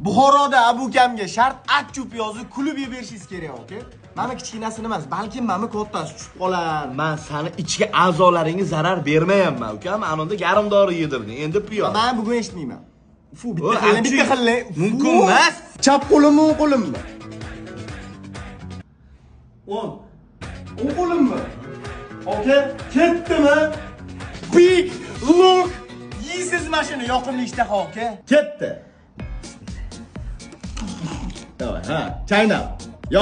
Buxoroda abu ukamga shart achchu piyozni kulib yeb berishingiz kerak, aka. Mana kichkinasini emas, balki mana kattasi tushib qolar. Men seni ichki a'zolaringga zarar bermayapman, ukam. Anonda yarim dori yedirding. Endi piyoz. Men bugun eshitmayman. Fu, bitta xilli. Mumkin emas. Chap qo'limmi, o'ng qo'limmi? O'ng qo'limmi? Aka, ketdimi? Big look. Yeysiz mashina yoqimli ishtaha, aka. Ketdi. Davay, ha, chaynab. Yo,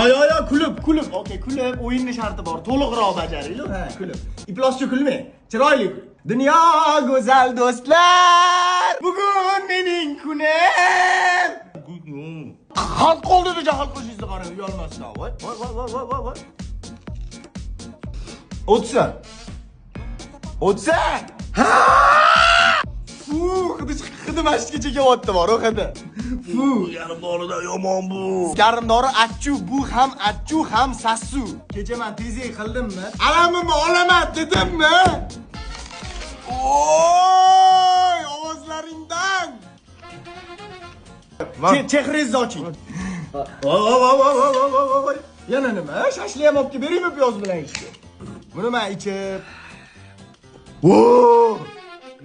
kulib. Okey, kulib, o'yinning sharti bor. To'liqroq bajaringlar, ha, kulib. Iploschi kulmang. Chiroyli. Dunyo go'zal do'stlar. Bugun mening kunim. Xalq qoldida jahol qo'shingizni qarang, uyalmasdan. Voy. O'tsa. Ha! Fu, hidi masjidgacha kelyapti bor, o'qidi. Fu, Yarim doridan yomon bu. yarim dori achchu, bu ham achchu, ham sassu. Kecha men tezlik qildimmi? Alamimni olaman dedimmi? Oy, ovozlaringdan. Chehringizni oching. Voy. Yana nima? Shashlik ham olib beraymi piyoz bilan ishga? Buni men ichib.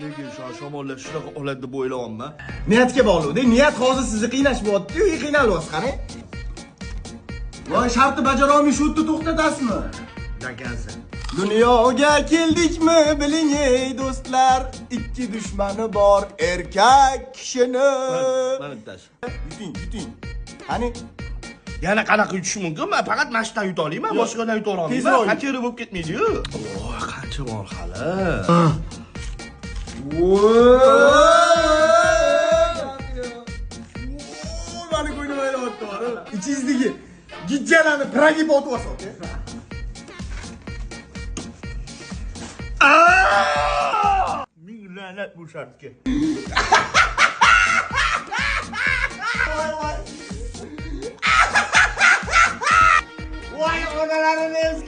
Lekin shamollash shunaqa oladi deb o'ylayapman. Niyatga bog'liq-da. Niyat hozir sizni qiynash bo'lyapti-yu, qiynalyapsiz qani? Voy, shartni bajara olmay shu yerda to'xtatasizmi? Dakansan. Dunyoga keldikmi biling ey do'stlar, ikki dushmani bor erkak kishini. Mana bittasi. Yuting. Qani? Yana qanaqa yutish mumkin? Men faqat mashinadan yuta olaman, boshqadan yuta olmayman. Qancha bo'lib ketmaydi-yu. Voy, qancha bor hali. Mani ko'nglim aylayapti bor. Ichingizdagi gijjalarni piragib otib olsa, aka. Ming la'nat bu shartga. Voy onalarimiz.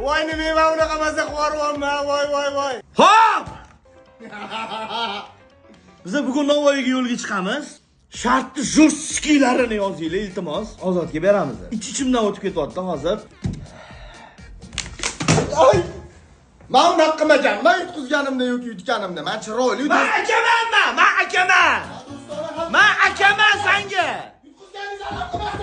Voy nima unaqa maza qilyapman. Voy. Hop! Biz bugun Navoiyga yo'lga chiqamiz. Shartni jo'rskilarini yozinglar, iltimos. Ozodga beramiz. Ich-ichimdan o'tib ketyapti hozir. Ay! Men unaqa qilmaganman, yutqizganimda yoki yutganimda. Men chiroyli Men akaman. Men akaman sanga. Yutqizganingizni aniq qilmasam